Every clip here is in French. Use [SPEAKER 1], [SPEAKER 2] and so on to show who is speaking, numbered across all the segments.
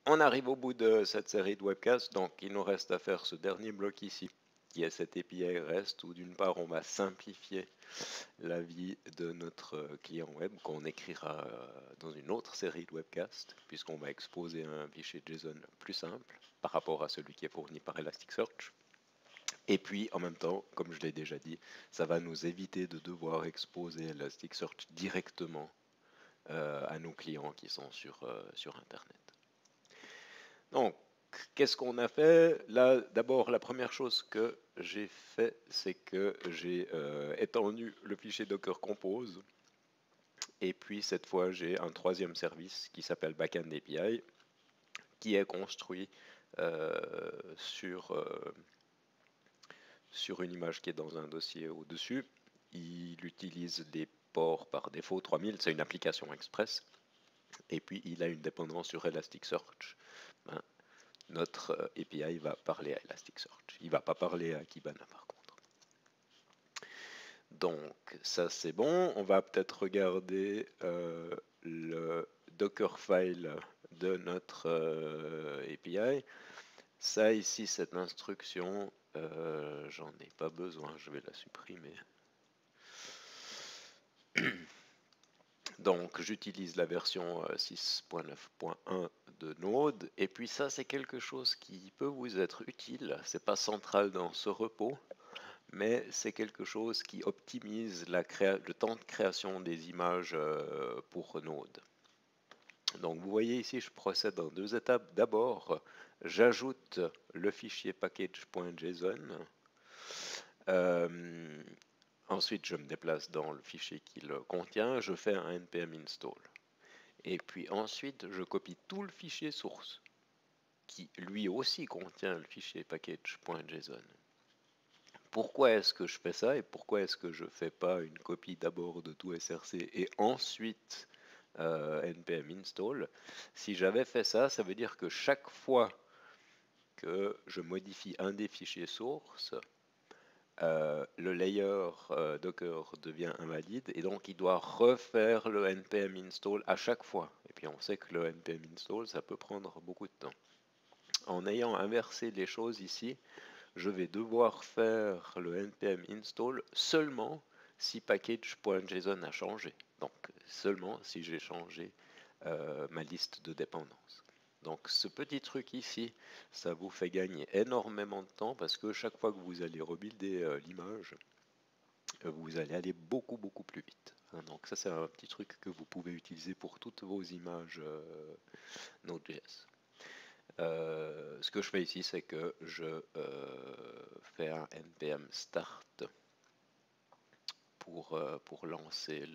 [SPEAKER 1] On arrive au bout de cette série de webcasts, donc il nous reste à faire ce dernier bloc ici, qui est cet API REST, où d'une part on va simplifier la vie de notre client web, qu'on écrira dans une autre série de webcasts, puisqu'on va exposer un fichier JSON plus simple par rapport à celui qui est fourni par Elasticsearch. Et puis, en même temps, comme je l'ai déjà dit, ça va nous éviter de devoir exposer Elasticsearch directement à nos clients qui sont sur Internet. Donc, qu'est-ce qu'on a fait? Là, d'abord, la première chose que j'ai fait, c'est que j'ai étendu le fichier Docker Compose. Et puis, cette fois, j'ai un troisième service qui s'appelle Backend API, qui est construit sur une image qui est dans un dossier au-dessus. Il utilise des ports par défaut 3000, c'est une application express. Et puis, il a une dépendance sur Elasticsearch. Ben, notre API va parler à Elasticsearch. Il ne va pas parler à Kibana par contre. Donc ça c'est bon. On va peut-être regarder le Dockerfile de notre API. Ça ici, cette instruction, j'en ai pas besoin, je vais la supprimer. Donc j'utilise la version 6.9.1 de Node, et puis ça c'est quelque chose qui peut vous être utile, c'est pas central dans ce repos, mais c'est quelque chose qui optimise le temps de création des images pour Node. Donc vous voyez ici, je procède en deux étapes. D'abord, j'ajoute le fichier package.json. Ensuite, je me déplace dans le fichier qui le contient, je fais un npm install. Et puis ensuite, je copie tout le fichier source, qui lui aussi contient le fichier package.json. Pourquoi est-ce que je fais ça et pourquoi est-ce que je ne fais pas une copie d'abord de tout src et ensuite npm install? Si j'avais fait ça, ça veut dire que chaque fois que je modifie un des fichiers sources, le layer Docker devient invalide et donc il doit refaire le npm install à chaque fois. Et puis on sait que le npm install, ça peut prendre beaucoup de temps. En ayant inversé les choses ici, je vais devoir faire le npm install seulement si package.json a changé. Donc seulement si j'ai changé ma liste de dépendances. Donc ce petit truc ici, ça vous fait gagner énormément de temps parce que chaque fois que vous allez rebuilder l'image, vous allez aller beaucoup plus vite. Donc ça c'est un petit truc que vous pouvez utiliser pour toutes vos images Node.js. Ce que je fais ici, c'est que je fais un npm start pour lancer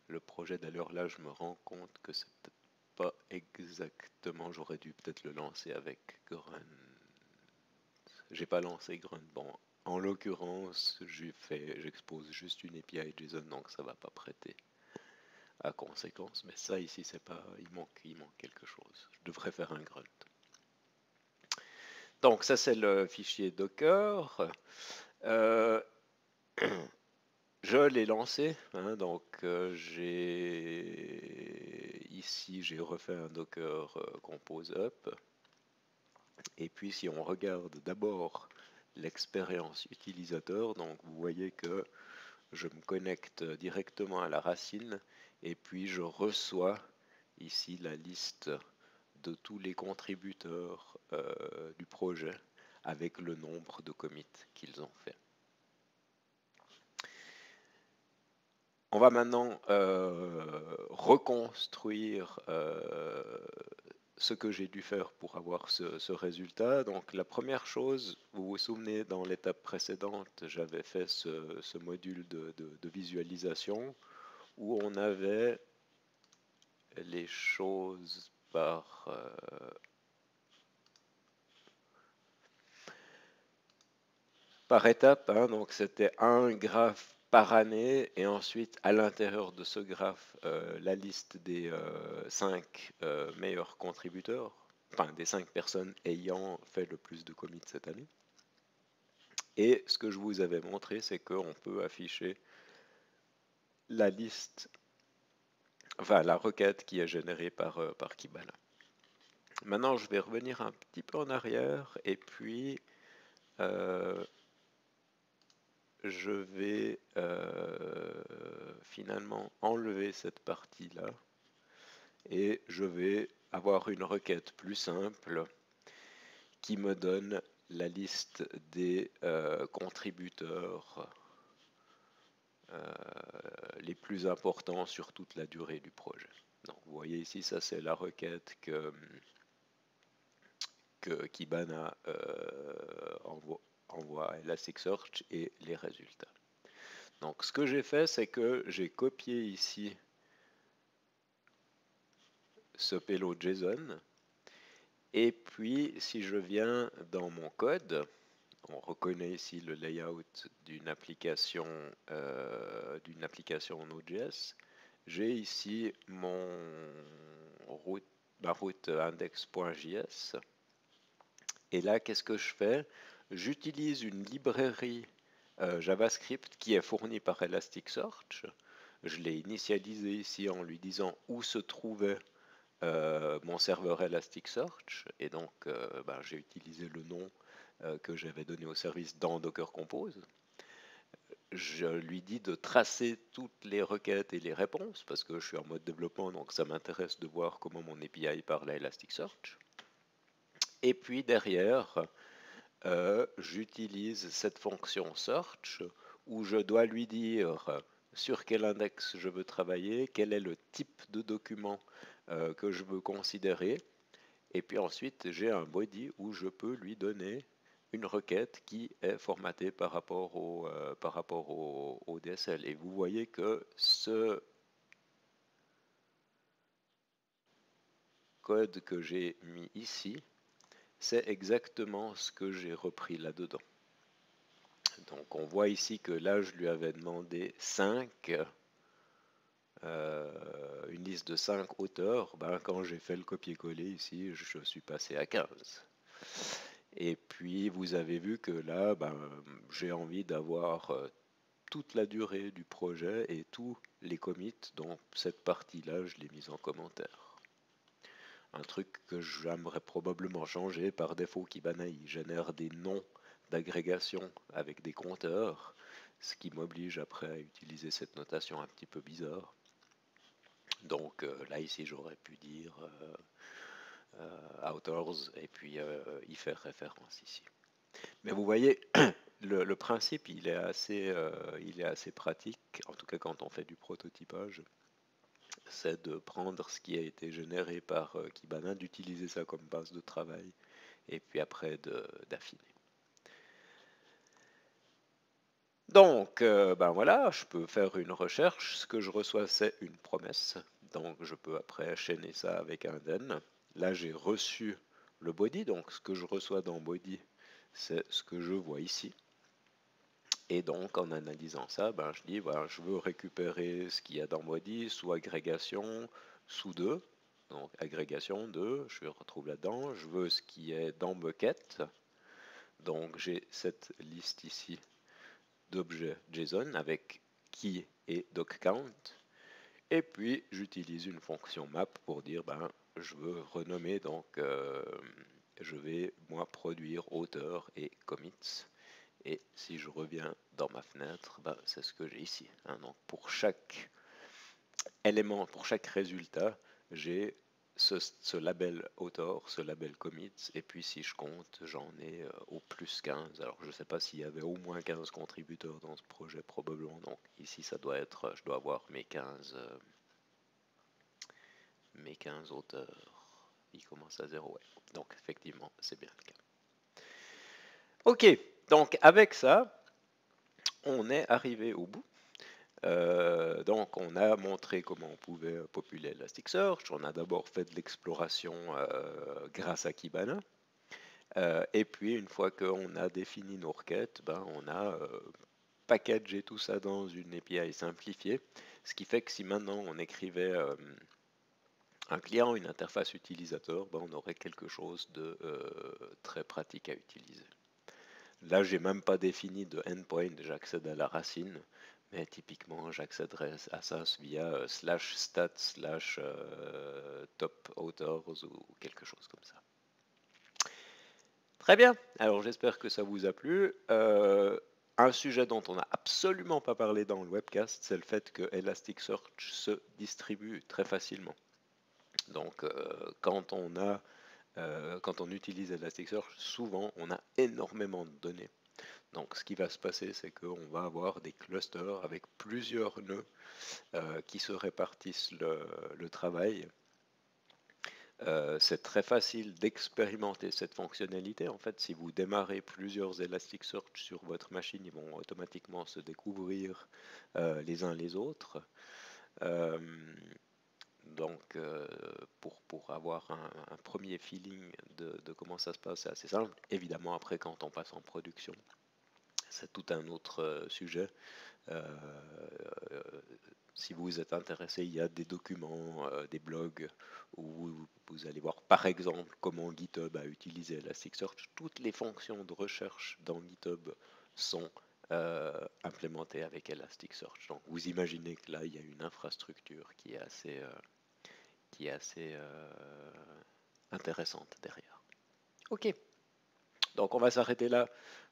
[SPEAKER 1] le projet. D'ailleurs, là, je me rends compte que c'est peut-être pas exactement. J'aurais dû peut-être le lancer avec Grunt. J'ai pas lancé Grunt. Bon, en l'occurrence, j'expose juste une API JSON, donc ça va pas prêter à conséquence. Mais ça ici, c'est pas. Il manque quelque chose. Je devrais faire un Grunt. Donc ça c'est le fichier Docker. Euh, je l'ai lancé, hein, donc ici j'ai refait un Docker Compose Up. Et puis si on regarde d'abord l'expérience utilisateur, donc vous voyez que je me connecte directement à la racine et puis je reçois ici la liste de tous les contributeurs du projet avec le nombre de commits qu'ils ont fait. On va maintenant reconstruire ce que j'ai dû faire pour avoir ce résultat. Donc la première chose, vous vous souvenez, dans l'étape précédente, j'avais fait ce module de visualisation où on avait les choses par étape, hein. Donc c'était un graphe par année et ensuite à l'intérieur de ce graphe la liste des 5 meilleurs contributeurs, enfin des 5 personnes ayant fait le plus de commits cette année. Et ce que je vous avais montré, c'est qu'on peut afficher la liste enfin la requête qui est générée par Kibana. Maintenant, je vais revenir un petit peu en arrière et puis je vais finalement enlever cette partie-là et je vais avoir une requête plus simple qui me donne la liste des contributeurs les plus importants sur toute la durée du projet. Donc, vous voyez ici, ça c'est la requête que Kibana envoie à Elasticsearch et les résultats. Donc ce que j'ai fait, c'est que j'ai copié ici ce payload JSON et puis si je viens dans mon code, on reconnaît ici le layout d'une application Node.js. J'ai ici ma route index.js. Et là, qu'est-ce que je fais? J'utilise une librairie JavaScript qui est fournie par Elasticsearch. Je l'ai initialisé ici en lui disant où se trouvait mon serveur Elasticsearch. Et donc, j'ai utilisé le nom que j'avais donné au service dans Docker Compose. Je lui dis de tracer toutes les requêtes et les réponses parce que je suis en mode développement, donc ça m'intéresse de voir comment mon API parle à Elasticsearch. Et puis derrière, j'utilise cette fonction search où je dois lui dire sur quel index je veux travailler, quel est le type de document que je veux considérer. Et puis ensuite, j'ai un body où je peux lui donner une requête qui est formatée par rapport au DSL. Et vous voyez que ce code que j'ai mis ici, c'est exactement ce que j'ai repris là-dedans. Donc on voit ici que là, je lui avais demandé 5, une liste de 5 auteurs. Quand j'ai fait le copier-coller ici, je suis passé à 15. Et puis vous avez vu que là, j'ai envie d'avoir toute la durée du projet et tous les commits, donc cette partie-là, je l'ai mise en commentaire. Un truc que j'aimerais probablement changer par défaut, Kibana il génère des noms d'agrégation avec des compteurs, ce qui m'oblige après à utiliser cette notation un petit peu bizarre. Donc là ici j'aurais pu dire authors et puis y faire référence ici. Mais vous voyez, le principe il est assez pratique, en tout cas quand on fait du prototypage, c'est de prendre ce qui a été généré par Kibana, d'utiliser ça comme base de travail et puis après d'affiner. Donc, voilà, je peux faire une recherche. Ce que je reçois, c'est une promesse. Donc, je peux après chaîner ça avec un then. Là, j'ai reçu le body. Donc, ce que je reçois dans body, c'est ce que je vois ici. Et donc, en analysant ça, je dis, voilà, je veux récupérer ce qu'il y a dans body sous agrégation, sous 2. Donc, agrégation 2, je retrouve là-dedans. Je veux ce qui est dans bucket. Donc, j'ai cette liste ici d'objets JSON avec key et docCount. Et puis j'utilise une fonction map pour dire je veux renommer, donc je vais moi produire auteur et commits. Et si je reviens dans ma fenêtre, c'est ce que j'ai ici. Donc pour chaque élément, pour chaque résultat, j'ai ce label author, ce label commit, et puis si je compte, j'en ai au plus 15. Alors je ne sais pas s'il y avait au moins 15 contributeurs dans ce projet, probablement. Donc ici ça doit être, je dois avoir mes 15 auteurs. Ils commencent à 0, ouais. Donc effectivement, c'est bien le cas. Ok, donc avec ça, on est arrivé au bout. Donc on a montré comment on pouvait populer Elasticsearch, on a d'abord fait de l'exploration grâce à Kibana, et puis une fois qu'on a défini nos requêtes, on a packagé tout ça dans une API simplifiée, ce qui fait que si maintenant on écrivait un client, une interface utilisateur, on aurait quelque chose de très pratique à utiliser. Là, j'ai même pas défini de endpoint, j'accède à la racine, Mais typiquement, j'accéderai à ça via slash stats slash top authors ou quelque chose comme ça. Très bien, alors j'espère que ça vous a plu. Un sujet dont on n'a absolument pas parlé dans le webcast, c'est le fait que Elasticsearch se distribue très facilement. Donc quand on utilise Elasticsearch, souvent on a énormément de données. Donc ce qui va se passer, c'est qu'on va avoir des clusters avec plusieurs nœuds qui se répartissent le travail. C'est très facile d'expérimenter cette fonctionnalité. En fait, si vous démarrez plusieurs Elasticsearch sur votre machine, ils vont automatiquement se découvrir les uns les autres. Euh, donc, pour avoir un premier feeling de comment ça se passe, c'est assez simple. Évidemment, après, quand on passe en production, c'est tout un autre sujet. Euh, Si vous êtes intéressé, il y a des documents, des blogs où vous allez voir par exemple comment GitHub a utilisé Elasticsearch. Toutes les fonctions de recherche dans GitHub sont implémentées avec Elasticsearch. Donc vous imaginez que là, il y a une infrastructure qui est assez intéressante derrière. Ok, donc on va s'arrêter là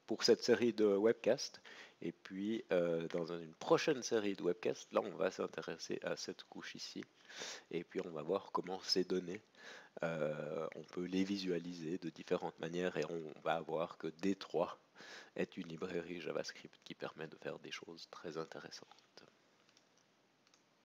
[SPEAKER 1] pour cette série de webcasts. Et puis dans une prochaine série de webcasts, là on va s'intéresser à cette couche ici. Et puis on va voir comment ces données, on peut les visualiser de différentes manières. Et on va voir que D3 est une librairie JavaScript qui permet de faire des choses très intéressantes.